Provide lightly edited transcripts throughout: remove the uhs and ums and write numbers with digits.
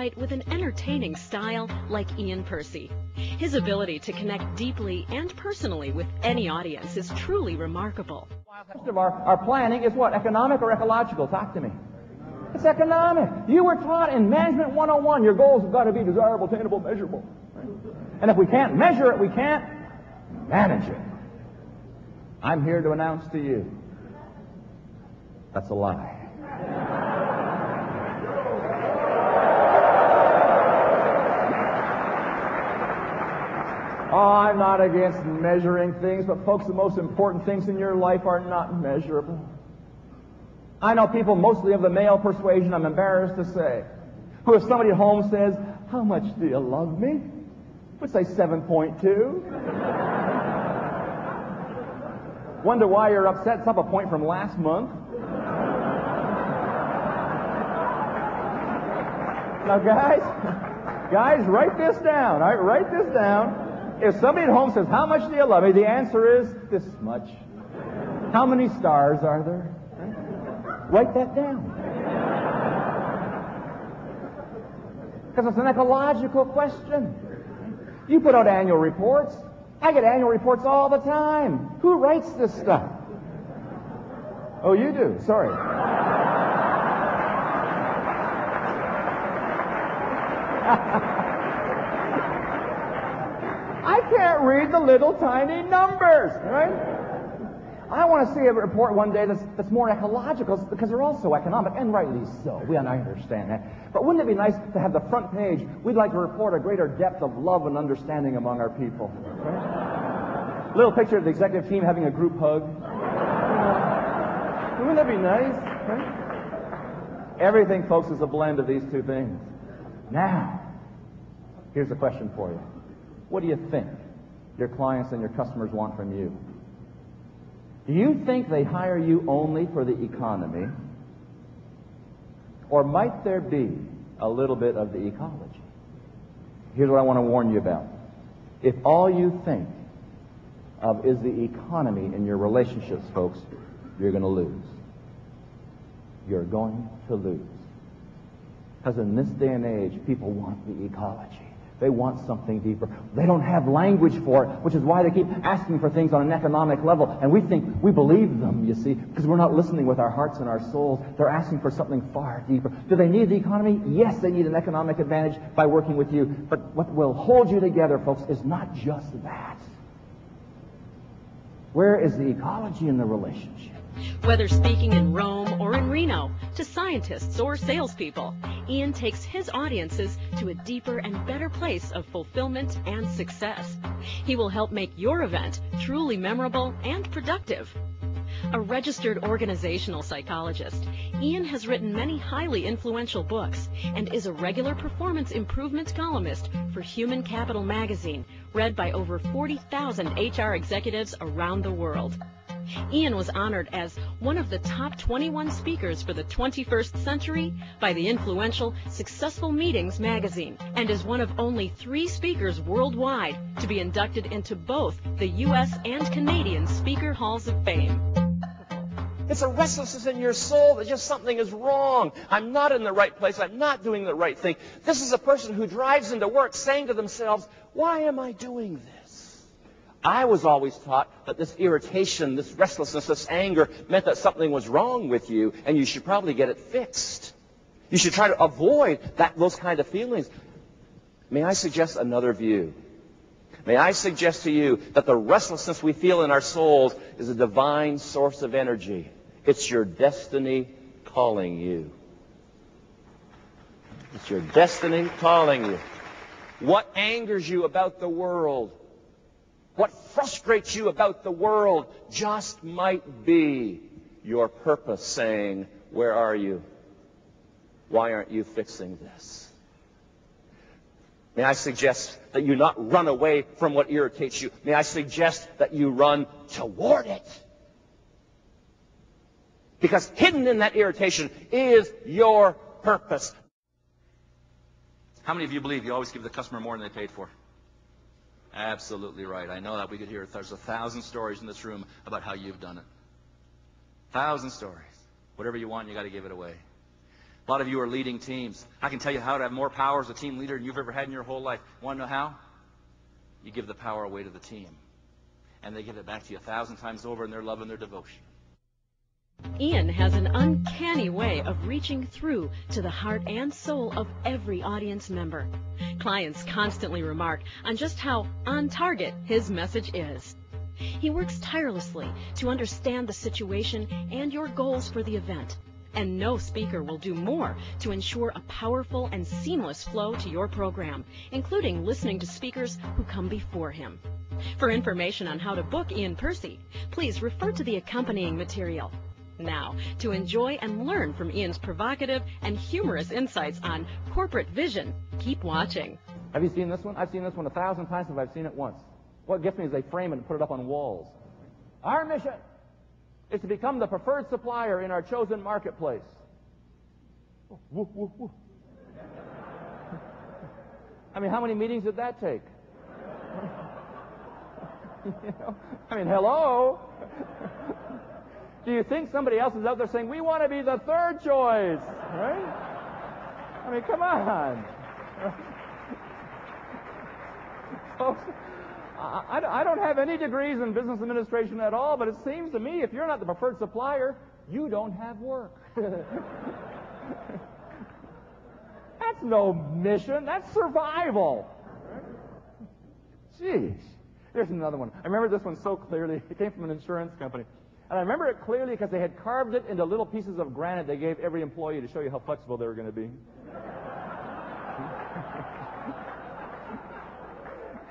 insight with an entertaining style like Ian Percy. His ability to connect deeply and personally with any audience is truly remarkable. Most of our planning is what? Economic or ecological? Talk to me. It's economic. You were taught in Management 101, your goals have got to be desirable, attainable, measurable. Right? And if we can't measure it, we can't manage it. I'm here to announce to you, that's a lie. Oh, I'm not against measuring things, but folks, the most important things in your life are not measurable. I know people, mostly of the male persuasion, I'm embarrassed to say, who if somebody at home says, "How much do you love me?" would say 7.2. Wonder why you're upset. It's up a point from last month. Now, guys, write this down. All right, write this down. If somebody at home says, "How much do you love me?" the answer is this much. How many stars are there? Write that down. Because it's an ecological question. You put out annual reports. I get annual reports all the time. Who writes this stuff? Oh, you do. Sorry. I can't read the little tiny numbers, right? I want to see a report one day that's more ecological, because they're also economic, and rightly so. I understand that. But wouldn't it be nice to have the front page? We'd like to report a greater depth of love and understanding among our people. Right? Little picture of the executive team having a group hug. Wouldn't that be nice? Right? Everything, folks, is a blend of these two things. Now, here's a question for you. What do you think your clients and your customers want from you? Do you think they hire you only for the economy? Or might there be a little bit of the ecology? Here's what I want to warn you about. If all you think of is the economy in your relationships, folks, you're going to lose. You're going to lose. Because in this day and age, people want the ecology. They want something deeper. They don't have language for it, which is why they keep asking for things on an economic level. And we think we believe them, you see, because we're not listening with our hearts and our souls. They're asking for something far deeper. Do they need the economy? Yes, they need an economic advantage by working with you. But what will hold you together, folks, is not just that. Where is the ecology in the relationship? Whether speaking in Rome or in Reno, to scientists or salespeople, Ian takes his audiences to a deeper and better place of fulfillment and success. He will help make your event truly memorable and productive. A registered organizational psychologist, Ian has written many highly influential books and is a regular performance improvement columnist for Human Capital magazine, read by over 40,000 HR executives around the world. Ian was honored as one of the top 21 speakers for the 21st century by the influential Successful Meetings magazine, and is one of only 3 speakers worldwide to be inducted into both the U.S. and Canadian Speaker Halls of Fame. It's a restlessness in your soul that just something is wrong. I'm not in the right place. I'm not doing the right thing. This is a person who drives into work saying to themselves, "Why am I doing this?" I was always taught that this irritation, this restlessness, this anger meant that something was wrong with you and you should probably get it fixed. You should try to avoid those kind of feelings. May I suggest another view? May I suggest to you that the restlessness we feel in our souls is a divine source of energy. It's your destiny calling you. It's your destiny calling you. What angers you about the world? What frustrates you about the world just might be your purpose saying, "Where are you? Why aren't you fixing this?" May I suggest that you not run away from what irritates you. May I suggest that you run toward it. Because hidden in that irritation is your purpose. How many of you believe you always give the customer more than they paid for? Absolutely right. I know that. We could hear there's 1,000 stories in this room about how you've done it. 1,000 stories. Whatever you want, you got to give it away. A lot of you are leading teams. I can tell you how to have more power as a team leader than you've ever had in your whole life. Want to know how? You give the power away to the team. And they give it back to you 1,000 times over in their love and their devotion. Ian has an uncanny way of reaching through to the heart and soul of every audience member. Clients constantly remark on just how on target his message is. He works tirelessly to understand the situation and your goals for the event. And no speaker will do more to ensure a powerful and seamless flow to your program, including listening to speakers who come before him. For information on how to book Ian Percy, please refer to the accompanying material. Now, to enjoy and learn from Ian's provocative and humorous insights on corporate vision, keep watching. Have you seen this one? I've seen this one 1,000 times if I've seen it once. What gets me is they frame it and put it up on walls. Our mission is to become the preferred supplier in our chosen marketplace. Woo, woo, woo. I mean, how many meetings did that take? Hello? Do you think somebody else is out there saying, we want to be the third choice? Right? I mean, come on. Folks, I don't have any degrees in business administration at all, but it seems to me if you're not the preferred supplier, you don't have work. That's no mission. That's survival. Jeez. Here's another one. I remember this one so clearly. It came from an insurance company. And I remember it clearly because they had carved it into little pieces of granite they gave every employee to show you how flexible they were going to be.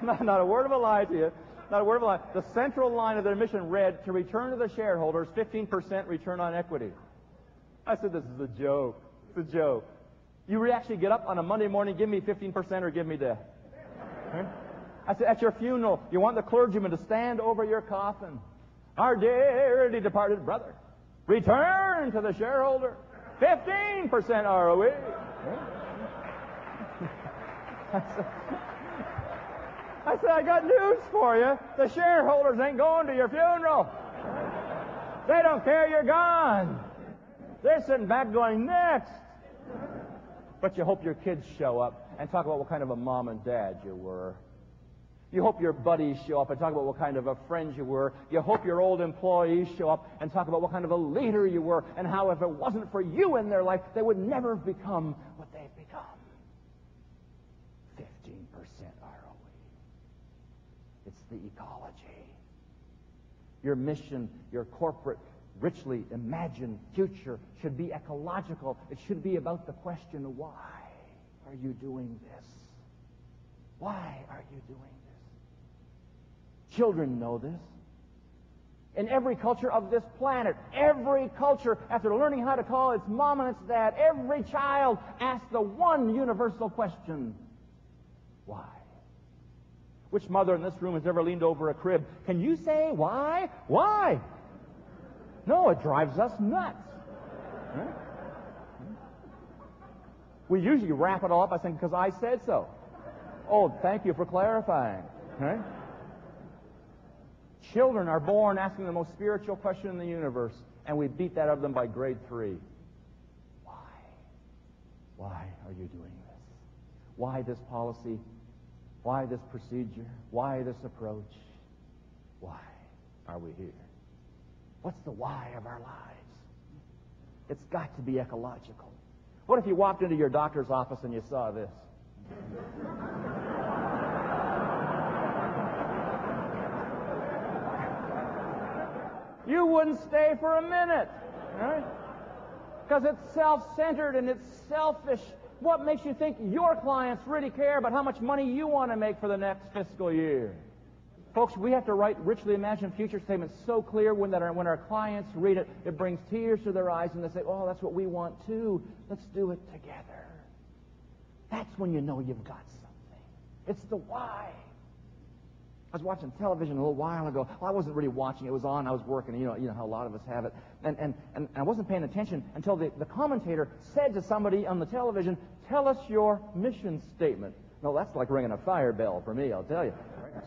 Not a word of a lie to you. Not a word of a lie. The central line of their mission read, to return to the shareholders 15% return on equity. I said, this is a joke. It's a joke. You actually get up on a Monday morning, give me 15% or give me death. Right? I said, at your funeral, you want the clergyman to stand over your coffin. Our dearly departed brother, return to the shareholder, 15% ROE. I said, I got news for you. The shareholders ain't going to your funeral. They don't care you're gone. They're sitting back going, next. But you hope your kids show up and talk about what kind of a mom and dad you were. You hope your buddies show up and talk about what kind of a friend you were. You hope your old employees show up and talk about what kind of a leader you were and how if it wasn't for you in their life, they would never have become what they've become. 15% ROE. It's the ecology. Your mission, your corporate, richly imagined future should be ecological. It should be about the question, why are you doing this? Why are you doing this? Children know this. In every culture of this planet, every culture, after learning how to call its mom and its dad, every child asks the one universal question, why? Which mother in this room has ever leaned over a crib? Can you say why? Why? No, it drives us nuts. Right? We usually wrap it all up by saying, because I said so. Oh, thank you for clarifying. Right? Children are born asking the most spiritual question in the universe, and we beat that out of them by grade 3. Why? Why are you doing this? Why this policy? Why this procedure? Why this approach? Why are we here? What's the why of our lives? It's got to be ecological. What if you walked into your doctor's office and you saw this? You wouldn't stay for a minute, right? Because it's self-centered and it's selfish. What makes you think your clients really care about how much money you want to make for the next fiscal year? Folks, we have to write richly imagined future statements so clear when our clients read it, it brings tears to their eyes and they say, oh, that's what we want too. Let's do it together. That's when you know you've got something. It's the why. I was watching television a little while ago. Well, I wasn't really watching. It was on. I was working. You know how a lot of us have it. And I wasn't paying attention until the commentator said to somebody on the television, tell us your mission statement. No, that's like ringing a fire bell for me, I'll tell you.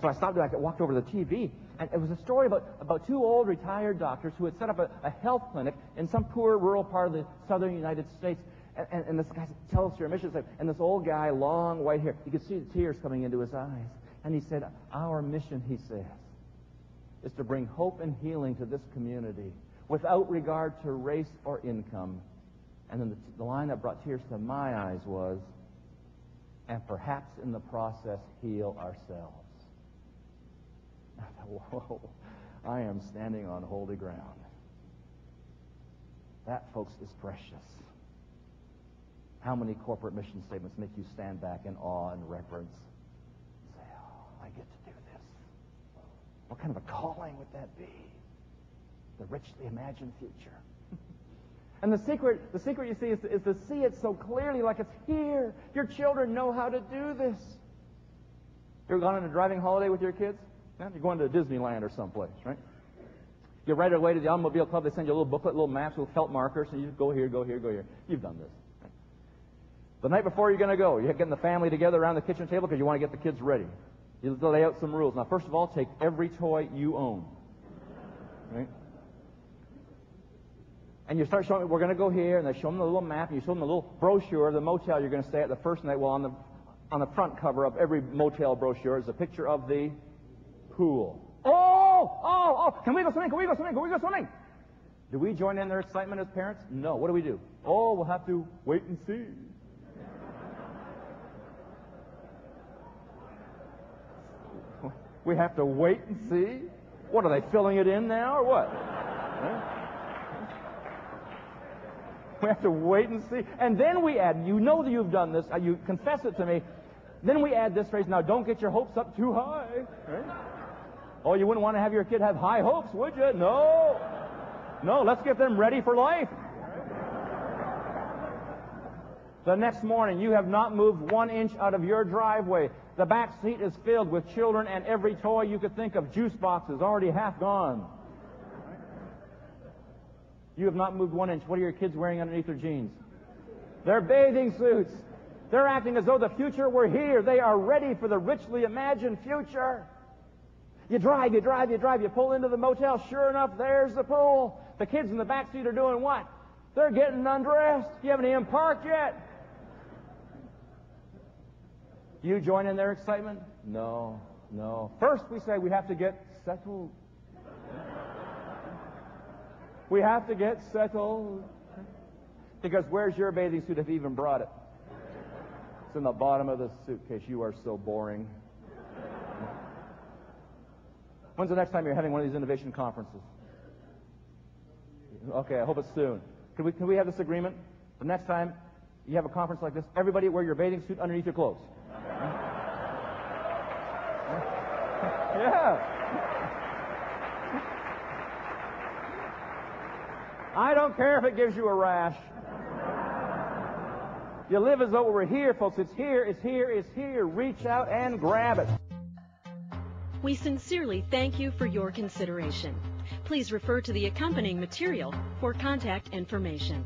So I stopped and I walked over to the TV, and it was a story about two old retired doctors who had set up a health clinic in some poor rural part of the southern United States. And this guy said, tell us your mission statement. And this old guy, long white hair, you could see the tears coming into his eyes. And he said, our mission, he says, is to bring hope and healing to this community without regard to race or income. And then the line that brought tears to my eyes was, and perhaps in the process heal ourselves. I thought, whoa, I am standing on holy ground. That, folks, is precious. How many corporate mission statements make you stand back in awe and reverence and say, oh, I get to do this? What kind of a calling would that be? The richly imagined future. And the secret you see, is to see it so clearly, like it's here. Your children know how to do this. You ever gone on a driving holiday with your kids? Yeah, you're going to Disneyland or someplace, right? You right away to the automobile club. They send you a little booklet, little maps, little felt markers, and you go here, go here, go here. You've done this. Right? The night before you're going to go, you're getting the family together around the kitchen table because you want to get the kids ready. You lay out some rules. Now, first of all, take every toy you own. Right? And you start showing them, we're going to go here, and they show them the little map, and you show them the little brochure of the motel you're going to stay at the first night. Well, on the front cover of every motel brochure is a picture of the pool. Oh, can we go swimming? Can we go swimming? Can we go swimming? Do we join in their excitement as parents? No. What do? Oh, we'll have to wait and see. We have to wait and see? What, are they filling it in now or what? Huh? We have to wait and see. And then we add, you know that you've done this, you confess it to me, then we add this phrase, now don't get your hopes up too high. Right? Oh, you wouldn't want to have your kid have high hopes, would you? No. No, let's get them ready for life. The next morning, you have not moved 1 inch out of your driveway. The back seat is filled with children, and every toy you could think of, juice boxes, already half gone. You have not moved 1 inch. What are your kids wearing underneath their jeans? They're bathing suits. They're acting as though the future were here. They are ready for the richly imagined future. You drive, you pull into the motel. Sure enough, there's the pool. The kids in the back seat are doing what? They're getting undressed. You haven't even parked yet. You join in their excitement? No. First, we say we have to get settled. We have to get settled. Because where's your bathing suit if you even brought it? It's in the bottom of the suitcase. You are so boring. When's the next time you're having one of these innovation conferences? Okay, I hope it's soon. Can we have this agreement? The next time you have a conference like this, everybody wear your bathing suit underneath your clothes. Yeah. I don't care if it gives you a rash. You live as though we're here, folks. It's here, it's here, it's here. Reach out and grab it. We sincerely thank you for your consideration. Please refer to the accompanying material for contact information.